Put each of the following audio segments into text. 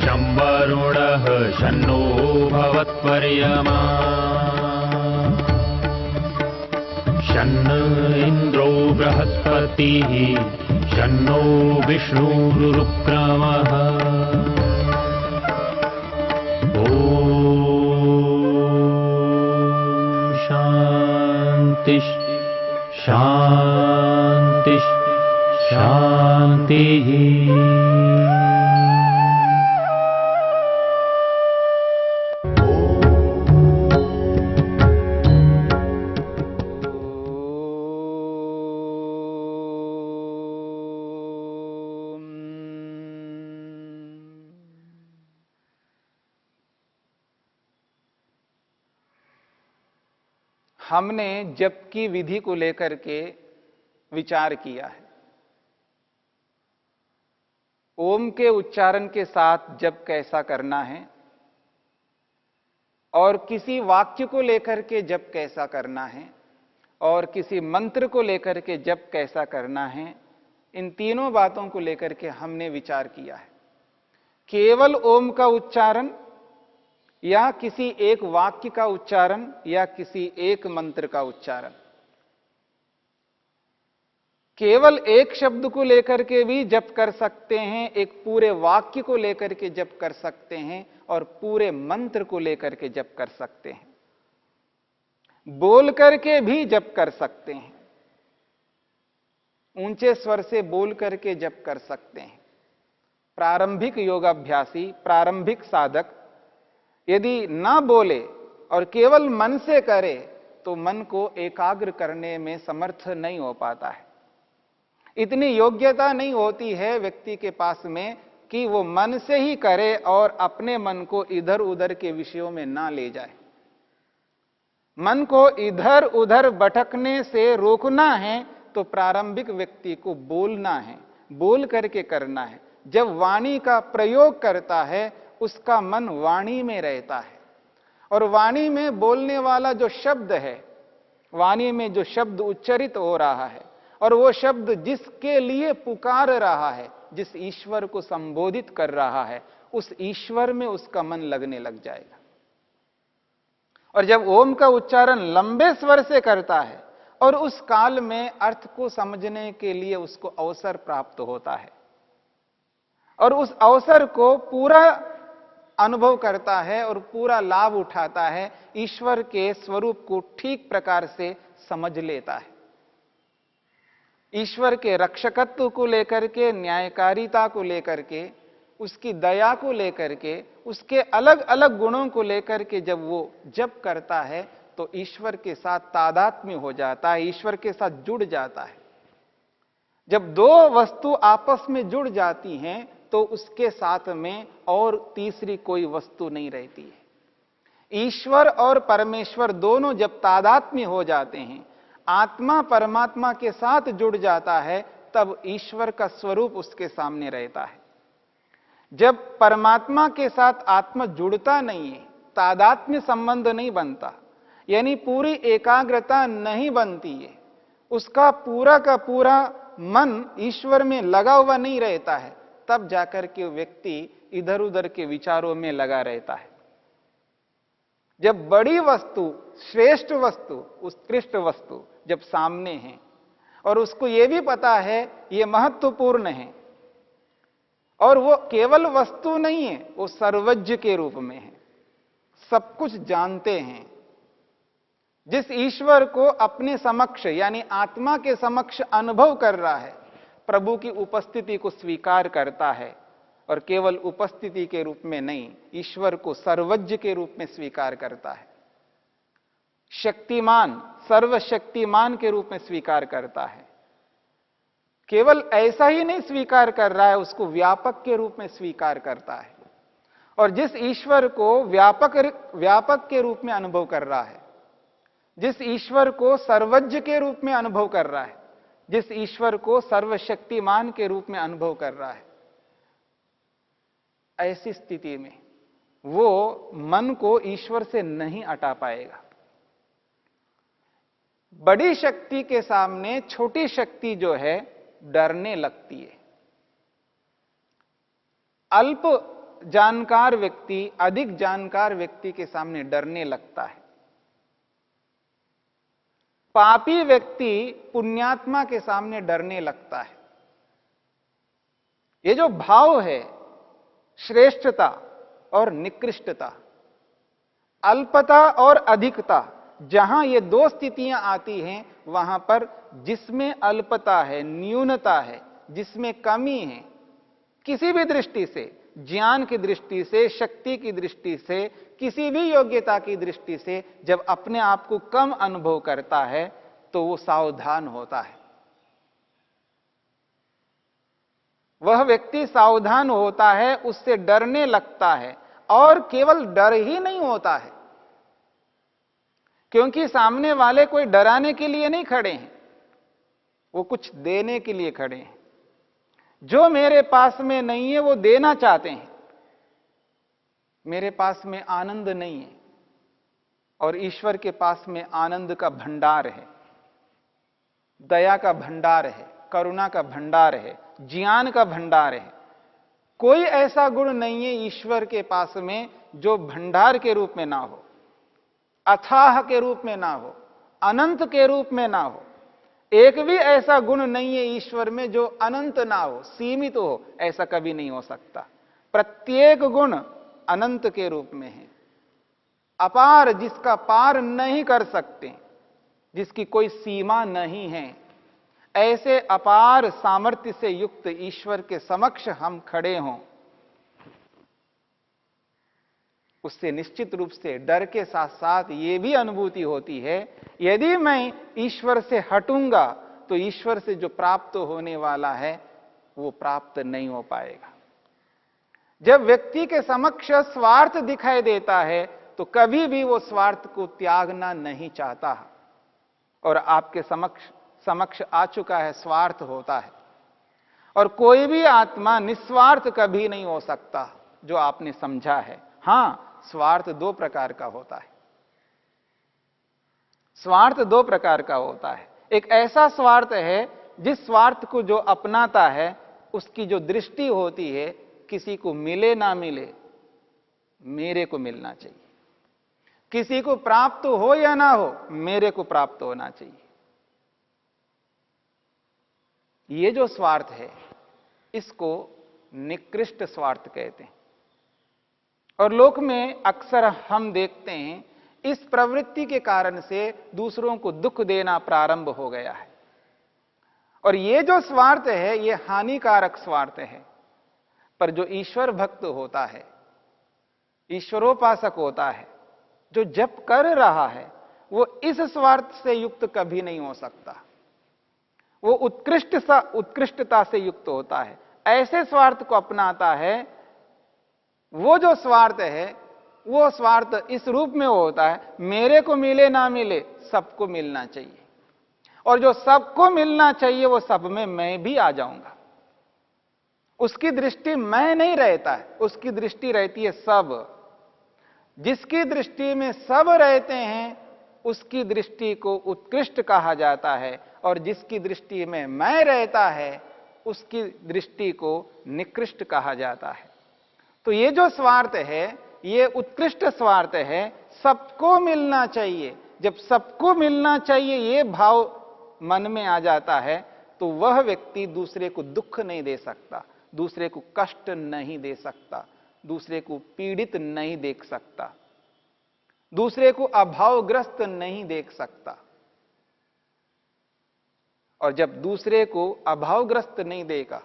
शं वरुणः शन्नो भवत्पर्यमा शन्न इन्द्रो बृहस्पतिः शन्नो विष्णुरुक्रमः ॐ शान्ति शान्ति शान्तिः। हमने जप की विधि को लेकर के विचार किया है। ओम के उच्चारण के साथ जप कैसा करना है और किसी वाक्य को लेकर के जप कैसा करना है और किसी मंत्र को लेकर के जप कैसा करना है, इन तीनों बातों को लेकर के हमने विचार किया है। केवल ओम का उच्चारण या किसी एक वाक्य का उच्चारण या किसी एक मंत्र का उच्चारण, केवल एक शब्द को लेकर के भी जप कर सकते हैं, एक पूरे वाक्य को लेकर के जप कर सकते हैं और पूरे मंत्र को लेकर के जप कर सकते हैं। बोल करके भी जप कर सकते हैं, ऊंचे स्वर से बोल करके जप कर सकते हैं। प्रारंभिक योगाभ्यासी, प्रारंभिक साधक यदि ना बोले और केवल मन से करे तो मन को एकाग्र करने में समर्थ नहीं हो पाता है। इतनी योग्यता नहीं होती है व्यक्ति के पास में कि वो मन से ही करे और अपने मन को इधर उधर के विषयों में ना ले जाए। मन को इधर उधर भटकने से रोकना है तो प्रारंभिक व्यक्ति को बोलना है, बोल करके करना है। जब वाणी का प्रयोग करता है उसका मन वाणी में रहता है और वाणी में बोलने वाला जो शब्द है, वाणी में जो शब्द उच्चरित हो रहा है और वो शब्द जिसके लिए पुकार रहा है, जिस ईश्वर को संबोधित कर रहा है, उस ईश्वर में उसका मन लगने लग जाएगा। और जब ओम का उच्चारण लंबे स्वर से करता है और उस काल में अर्थ को समझने के लिए उसको अवसर प्राप्त होता है और उस अवसर को पूरा अनुभव करता है और पूरा लाभ उठाता है, ईश्वर के स्वरूप को ठीक प्रकार से समझ लेता है। ईश्वर के रक्षकत्व को लेकर के, न्यायकारिता को लेकर के, उसकी दया को लेकर के, उसके अलग अलग गुणों को लेकर के जब वो जप करता है तो ईश्वर के साथ तादात्म्य हो जाता है, ईश्वर के साथ जुड़ जाता है। जब दो वस्तु आपस में जुड़ जाती हैं तो उसके साथ में और तीसरी कोई वस्तु नहीं रहती है। ईश्वर और परमेश्वर दोनों जब तादात्म्य हो जाते हैं, आत्मा परमात्मा के साथ जुड़ जाता है, तब ईश्वर का स्वरूप उसके सामने रहता है। जब परमात्मा के साथ आत्मा जुड़ता नहीं है, तादात्म्य संबंध नहीं बनता, यानी पूरी एकाग्रता नहीं बनती है, उसका पूरा का पूरा मन ईश्वर में लगा हुआ नहीं रहता है, तब जाकर के व्यक्ति इधर उधर के विचारों में लगा रहता है। जब बड़ी वस्तु, श्रेष्ठ वस्तु, उत्कृष्ट वस्तु जब सामने है और उसको यह भी पता है यह महत्वपूर्ण है और वो केवल वस्तु नहीं है, वो सर्वज्ञ के रूप में है, सब कुछ जानते हैं। जिस ईश्वर को अपने समक्ष यानी आत्मा के समक्ष अनुभव कर रहा है, प्रभु की उपस्थिति को स्वीकार करता है और केवल उपस्थिति के रूप में नहीं, ईश्वर को सर्वज्ञ के रूप में स्वीकार करता है, शक्तिमान, सर्वशक्तिमान के रूप में स्वीकार करता है। केवल ऐसा ही नहीं स्वीकार कर रहा है, उसको व्यापक के रूप में स्वीकार करता है। और जिस ईश्वर को व्यापक के रूप में अनुभव कर रहा है, जिस ईश्वर को सर्वज्ञ के रूप में अनुभव कर रहा है, जिस ईश्वर को सर्वशक्तिमान के रूप में अनुभव कर रहा है, ऐसी स्थिति में वो मन को ईश्वर से नहीं हटा पाएगा। बड़ी शक्ति के सामने छोटी शक्ति जो है डरने लगती है। अल्प जानकार व्यक्ति अधिक जानकार व्यक्ति के सामने डरने लगता है। पापी व्यक्ति पुण्यात्मा के सामने डरने लगता है। ये जो भाव है, श्रेष्ठता और निकृष्टता, अल्पता और अधिकता, जहां ये दो स्थितियां आती हैं, वहां पर जिसमें अल्पता है, न्यूनता है, जिसमें कमी है, किसी भी दृष्टि से, ज्ञान की दृष्टि से, शक्ति की दृष्टि से, किसी भी योग्यता की दृष्टि से, जब अपने आप को कम अनुभव करता है तो वो सावधान होता है। वह व्यक्ति सावधान होता है, उससे डरने लगता है। और केवल डर ही नहीं होता है, क्योंकि सामने वाले कोई डराने के लिए नहीं खड़े हैं, वो कुछ देने के लिए खड़े हैं। जो मेरे पास में नहीं है वो देना चाहते हैं। मेरे पास में आनंद नहीं है और ईश्वर के पास में आनंद का भंडार है, दया का भंडार है, करुणा का भंडार है, ज्ञान का भंडार है। कोई ऐसा गुण नहीं है ईश्वर के पास में जो भंडार के रूप में ना हो, अथाह के रूप में ना हो, अनंत के रूप में ना हो। एक भी ऐसा गुण नहीं है ईश्वर में जो अनंत ना हो, सीमित हो, ऐसा कभी नहीं हो सकता। प्रत्येक गुण अनंत के रूप में है, अपार, जिसका पार नहीं कर सकते, जिसकी कोई सीमा नहीं है। ऐसे अपार सामर्थ्य से युक्त ईश्वर के समक्ष हम खड़े हों, उससे निश्चित रूप से डर के साथ साथ यह भी अनुभूति होती है, यदि मैं ईश्वर से हटूंगा तो ईश्वर से जो प्राप्त होने वाला है वो प्राप्त नहीं हो पाएगा। जब व्यक्ति के समक्ष स्वार्थ दिखाई देता है तो कभी भी वो स्वार्थ को त्यागना नहीं चाहता, और आपके समक्ष आ चुका है, स्वार्थ होता है। और कोई भी आत्मा निस्वार्थ कभी नहीं हो सकता, जो आपने समझा है। हां, स्वार्थ दो प्रकार का होता है। स्वार्थ दो प्रकार का होता है। एक ऐसा स्वार्थ है जिस स्वार्थ को जो अपनाता है उसकी जो दृष्टि होती है, किसी को मिले ना मिले मेरे को मिलना चाहिए, किसी को प्राप्त हो या ना हो मेरे को प्राप्त होना चाहिए। ये जो स्वार्थ है इसको निकृष्ट स्वार्थ कहते हैं। और लोक में अक्सर हम देखते हैं इस प्रवृत्ति के कारण से दूसरों को दुख देना प्रारंभ हो गया है। और ये जो स्वार्थ है ये हानिकारक स्वार्थ है। पर जो ईश्वर भक्त होता है, ईश्वरोपासक होता है, जो जप कर रहा है, वो इस स्वार्थ से युक्त कभी नहीं हो सकता। वो उत्कृष्टता से युक्त होता है, ऐसे स्वार्थ को अपनाता है। वो जो स्वार्थ है वो स्वार्थ इस रूप में होता है, मेरे को मिले ना मिले सबको मिलना चाहिए, और जो सबको मिलना चाहिए वो सब में मैं भी आ जाऊंगा। उसकी दृष्टि मैं नहीं रहता है, उसकी दृष्टि रहती है सब। जिसकी दृष्टि में सब रहते हैं उसकी दृष्टि को उत्कृष्ट कहा जाता है, और जिसकी दृष्टि में मैं रहता है उसकी दृष्टि को निकृष्ट कहा जाता है। तो ये जो स्वार्थ है ये उत्कृष्ट स्वार्थ है, सबको मिलना चाहिए। जब सबको मिलना चाहिए ये भाव मन में आ जाता है तो वह व्यक्ति दूसरे को दुख नहीं दे सकता, दूसरे को कष्ट नहीं दे सकता, दूसरे को पीड़ित नहीं देख सकता, दूसरे को अभावग्रस्त नहीं देख सकता। और जब दूसरे को अभावग्रस्त नहीं देगा,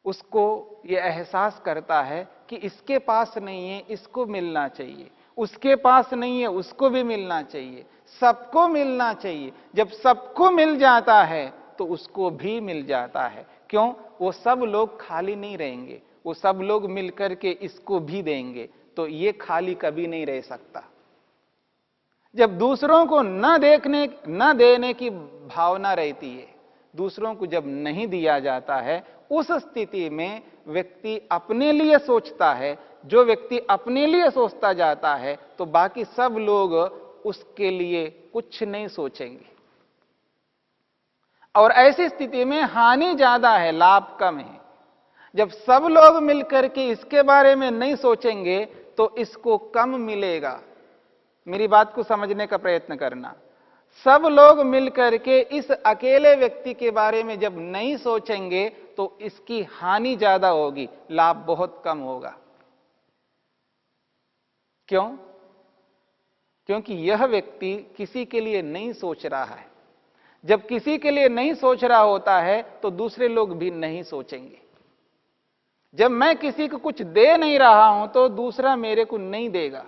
उसको यह एहसास करता है कि इसके पास नहीं है, इसको मिलना चाहिए, उसके पास नहीं है, उसको भी मिलना चाहिए, सबको मिलना चाहिए। जब सबको मिल जाता है तो उसको भी मिल जाता है। क्यों? वो सब लोग खाली नहीं रहेंगे, वो सब लोग मिलकर के इसको भी देंगे, तो ये खाली कभी नहीं रह सकता। जब दूसरों को न देने की भावना रहती है, दूसरों को जब नहीं दिया जाता है, उस स्थिति में व्यक्ति अपने लिए सोचता है। जो व्यक्ति अपने लिए सोचता जाता है तो बाकी सब लोग उसके लिए कुछ नहीं सोचेंगे, और ऐसी स्थिति में हानि ज्यादा है, लाभ कम है। जब सब लोग मिलकर के इसके बारे में नहीं सोचेंगे तो इसको कम मिलेगा। मेरी बात को समझने का प्रयत्न करना। सब लोग मिलकर के इस अकेले व्यक्ति के बारे में जब नहीं सोचेंगे तो इसकी हानि ज्यादा होगी, लाभ बहुत कम होगा। क्यों? क्योंकि यह व्यक्ति किसी के लिए नहीं सोच रहा है। जब किसी के लिए नहीं सोच रहा होता है तो दूसरे लोग भी नहीं सोचेंगे। जब मैं किसी को कुछ दे नहीं रहा हूं तो दूसरा मेरे को नहीं देगा।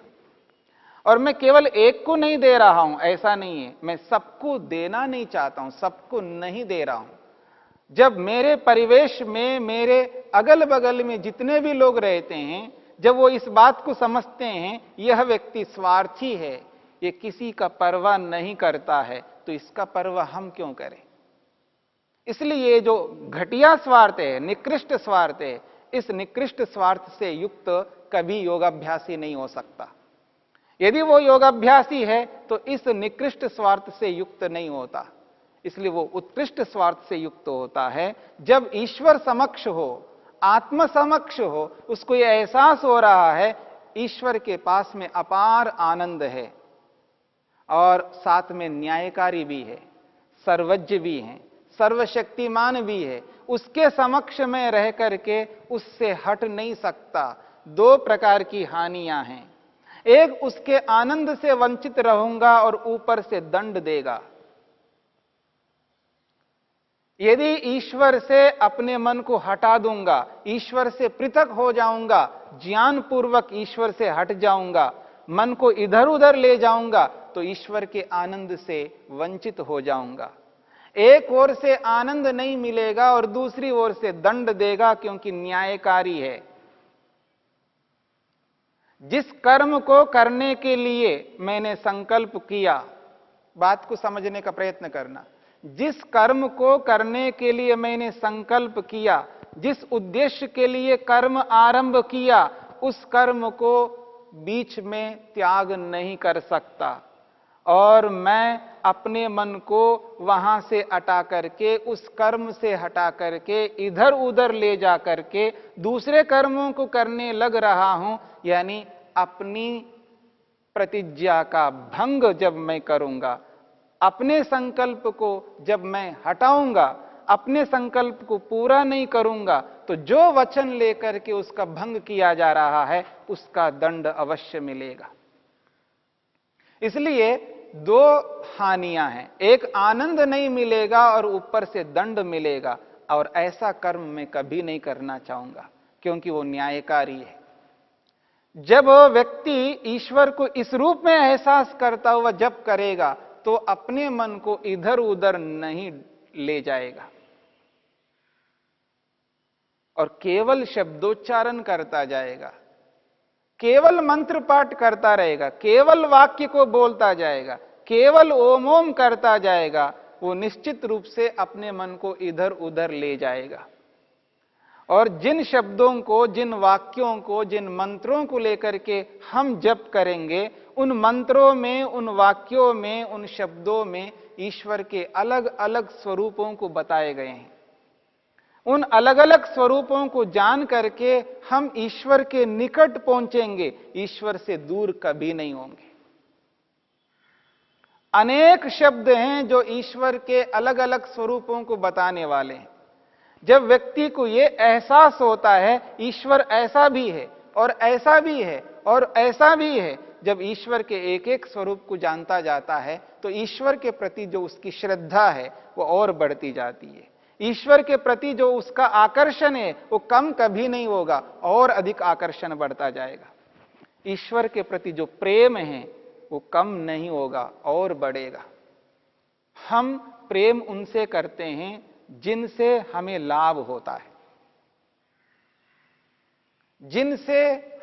और मैं केवल एक को नहीं दे रहा हूं, ऐसा नहीं है, मैं सबको देना नहीं चाहता हूं, सबको नहीं दे रहा हूं। जब मेरे परिवेश में, मेरे अगल बगल में जितने भी लोग रहते हैं, जब वो इस बात को समझते हैं यह व्यक्ति स्वार्थी है, ये किसी का परवाह नहीं करता है, तो इसका परवाह हम क्यों करें। इसलिए ये जो घटिया स्वार्थ है, निकृष्ट स्वार्थ है, इस निकृष्ट स्वार्थ से युक्त कभी योगाभ्यासी नहीं हो सकता। यदि वो योगाभ्यासी है तो इस निकृष्ट स्वार्थ से युक्त नहीं होता। इसलिए वो उत्कृष्ट स्वार्थ से युक्त होता है। जब ईश्वर समक्ष हो, आत्म समक्ष हो, उसको ये एहसास हो रहा है ईश्वर के पास में अपार आनंद है और साथ में न्यायकारी भी है, सर्वज्ञ भी है, सर्वशक्तिमान भी है, उसके समक्ष में रह करके उससे हट नहीं सकता। दो प्रकार की हानियां हैं। एक, उसके आनंद से वंचित रहूंगा और ऊपर से दंड देगा। यदि ईश्वर से अपने मन को हटा दूंगा, ईश्वर से पृथक हो जाऊंगा, ज्ञानपूर्वक ईश्वर से हट जाऊंगा, मन को इधर उधर ले जाऊंगा, तो ईश्वर के आनंद से वंचित हो जाऊंगा। एक ओर से आनंद नहीं मिलेगा और दूसरी ओर से दंड देगा, क्योंकि न्यायकारी है। जिस कर्म को करने के लिए मैंने संकल्प किया, बात को समझने का प्रयत्न करना, जिस कर्म को करने के लिए मैंने संकल्प किया, जिस उद्देश्य के लिए कर्म आरंभ किया, उस कर्म को बीच में त्याग नहीं कर सकता। और मैं अपने मन को वहां से हटा करके, उस कर्म से हटा करके इधर उधर ले जा करके दूसरे कर्मों को करने लग रहा हूं। यानी अपनी प्रतिज्ञा का भंग जब मैं करूंगा, अपने संकल्प को जब मैं हटाऊंगा, अपने संकल्प को पूरा नहीं करूंगा, तो जो वचन लेकर के उसका भंग किया जा रहा है उसका दंड अवश्य मिलेगा। इसलिए दो हानियां हैं। एक, आनंद नहीं मिलेगा और ऊपर से दंड मिलेगा, और ऐसा कर्म मैं कभी नहीं करना चाहूंगा, क्योंकि वो न्यायकारी है। जब व्यक्ति ईश्वर को इस रूप में एहसास करता हुआ जब करेगा तो अपने मन को इधर उधर नहीं ले जाएगा और केवल शब्दोच्चारण करता जाएगा, केवल मंत्र पाठ करता रहेगा, केवल वाक्य को बोलता जाएगा, केवल ओम ओम करता जाएगा। वो निश्चित रूप से अपने मन को इधर उधर ले जाएगा। और जिन शब्दों को, जिन वाक्यों को, जिन मंत्रों को लेकर के हम जप करेंगे, उन मंत्रों में, उन वाक्यों में, उन शब्दों में ईश्वर के अलग अलग स्वरूपों को बताए गए हैं। उन अलग अलग स्वरूपों को जान करके हम ईश्वर के निकट पहुंचेंगे, ईश्वर से दूर कभी नहीं होंगे। अनेक शब्द हैं जो ईश्वर के अलग अलग स्वरूपों को बताने वाले हैं। जब व्यक्ति को यह एहसास होता है ईश्वर ऐसा भी है और ऐसा भी है और ऐसा भी है, जब ईश्वर के एक एक स्वरूप को जानता जाता है तो ईश्वर के प्रति जो उसकी श्रद्धा है वो और बढ़ती जाती है। ईश्वर के प्रति जो उसका आकर्षण है वो कम कभी नहीं होगा, और अधिक आकर्षण बढ़ता जाएगा। ईश्वर के प्रति जो प्रेम है वो कम नहीं होगा और बढ़ेगा। हम प्रेम उनसे करते हैं जिनसे हमें लाभ होता है, जिनसे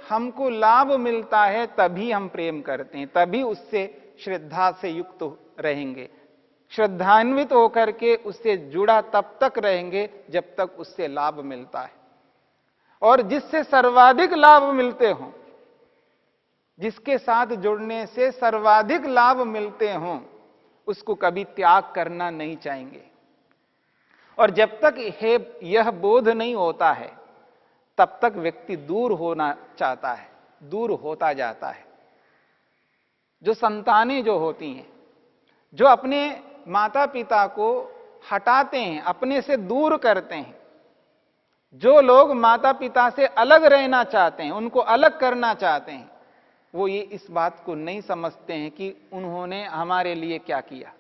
हमको लाभ मिलता है तभी हम प्रेम करते हैं, तभी उससे श्रद्धा से युक्त रहेंगे, श्रद्धान्वित होकर के उससे जुड़ा तब तक रहेंगे जब तक उससे लाभ मिलता है। और जिससे सर्वाधिक लाभ मिलते हों, जिसके साथ जुड़ने से सर्वाधिक लाभ मिलते हों, उसको कभी त्याग करना नहीं चाहेंगे। और जब तक यह बोध नहीं होता है, तब तक व्यक्ति दूर होना चाहता है, दूर होता जाता है। जो संतानें जो होती हैं, जो अपने माता पिता को हटाते हैं, अपने से दूर करते हैं, जो लोग माता पिता से अलग रहना चाहते हैं, उनको अलग करना चाहते हैं, वो ये इस बात को नहीं समझते हैं कि उन्होंने हमारे लिए क्या किया।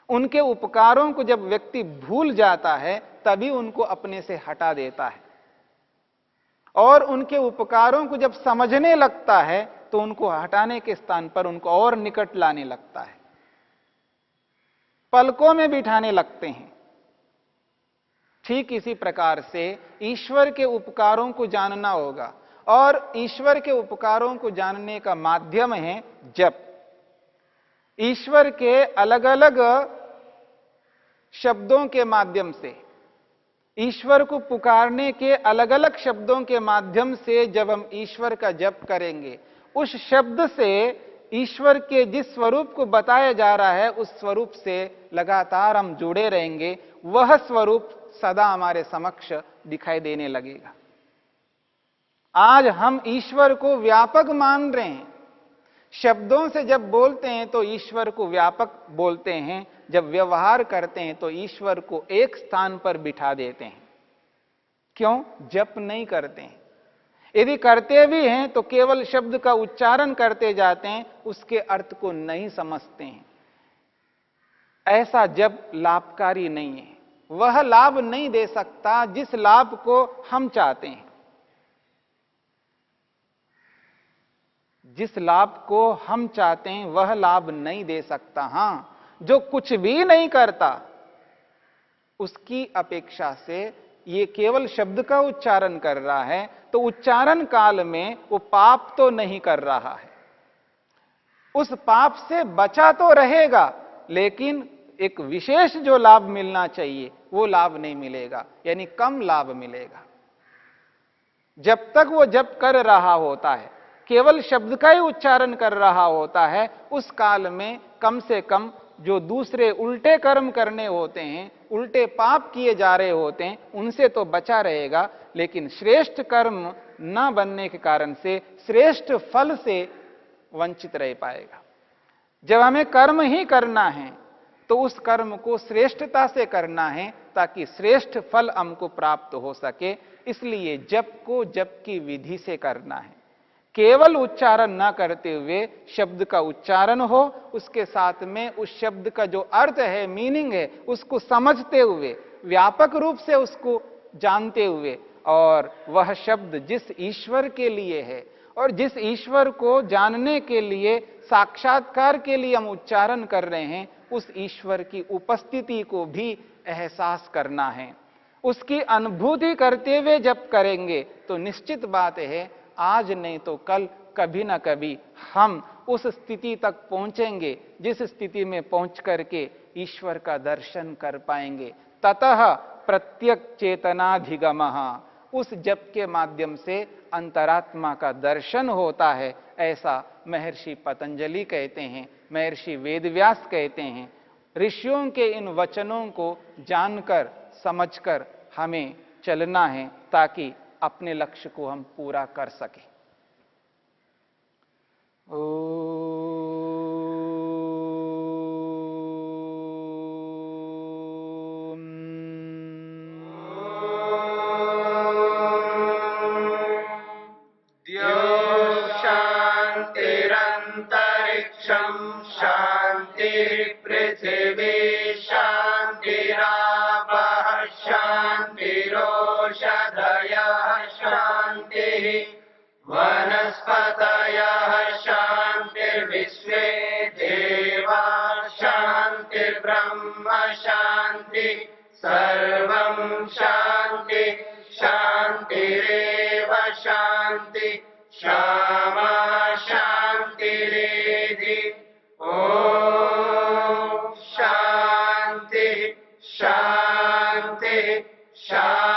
उनके उपकारों को जब व्यक्ति भूल जाता है तभी उनको अपने से हटा देता है, और उनके उपकारों को जब समझने लगता है तो उनको हटाने के स्थान पर उनको और निकट लाने लगता है, पलकों में बिठाने लगते हैं। ठीक इसी प्रकार से ईश्वर के उपकारों को जानना होगा, और ईश्वर के उपकारों को जानने का माध्यम है जप। ईश्वर के अलग अलग शब्दों के माध्यम से, ईश्वर को पुकारने के अलग अलग शब्दों के माध्यम से जब हम ईश्वर का जप करेंगे, उस शब्द से ईश्वर के जिस स्वरूप को बताया जा रहा है उस स्वरूप से लगातार हम जुड़े रहेंगे, वह स्वरूप सदा हमारे समक्ष दिखाई देने लगेगा। आज हम ईश्वर को व्यापक मान रहे हैं। शब्दों से जब बोलते हैं तो ईश्वर को व्यापक बोलते हैं, जब व्यवहार करते हैं तो ईश्वर को एक स्थान पर बिठा देते हैं। क्यों? जप नहीं करते हैं। यदि करते भी हैं तो केवल शब्द का उच्चारण करते जाते हैं, उसके अर्थ को नहीं समझते हैं। ऐसा जप लाभकारी नहीं है। वह लाभ नहीं दे सकता जिस लाभ को हम चाहते हैं। जिस लाभ को हम चाहते हैं वह लाभ नहीं दे सकता। हां, जो कुछ भी नहीं करता उसकी अपेक्षा से ये केवल शब्द का उच्चारण कर रहा है तो उच्चारण काल में वो पाप तो नहीं कर रहा है, उस पाप से बचा तो रहेगा, लेकिन एक विशेष जो लाभ मिलना चाहिए वो लाभ नहीं मिलेगा, यानी कम लाभ मिलेगा। जब तक वो जप कर रहा होता है, केवल शब्द का ही उच्चारण कर रहा होता है, उस काल में कम से कम जो दूसरे उल्टे कर्म करने होते हैं, उल्टे पाप किए जा रहे होते हैं, उनसे तो बचा रहेगा, लेकिन श्रेष्ठ कर्म न बनने के कारण से श्रेष्ठ फल से वंचित रह पाएगा। जब हमें कर्म ही करना है तो उस कर्म को श्रेष्ठता से करना है ताकि श्रेष्ठ फल हमको प्राप्त हो सके। इसलिए जप को जप की विधि से करना है। केवल उच्चारण ना करते हुए शब्द का उच्चारण हो, उसके साथ में उस शब्द का जो अर्थ है, मीनिंग है, उसको समझते हुए, व्यापक रूप से उसको जानते हुए, और वह शब्द जिस ईश्वर के लिए है और जिस ईश्वर को जानने के लिए, साक्षात्कार के लिए हम उच्चारण कर रहे हैं, उस ईश्वर की उपस्थिति को भी एहसास करना है। उसकी अनुभूति करते हुए जब करेंगे तो निश्चित बात है आज नहीं तो कल कभी ना कभी हम उस स्थिति तक पहुंचेंगे जिस स्थिति में पहुंच करके ईश्वर का दर्शन कर पाएंगे। ततः प्रत्यक चेतनाधिगमः, उस जप के माध्यम से अंतरात्मा का दर्शन होता है, ऐसा महर्षि पतंजलि कहते हैं, महर्षि वेदव्यास कहते हैं। ऋषियों के इन वचनों को जानकर समझकर हमें चलना है ताकि अपने लक्ष्य को हम पूरा कर सकें। शांतिरंतरिक्षं शांति पृथिवी शांतिरापः शांतिरोषधयः शांतिः वनस्पतयः शांतिर्विश्वे देवा शांतिर्ब्रह्म शांति सर्वं शांति शांतिरेव शांति क्षमा शांतिरेधि। ओम शांति शांति शांति।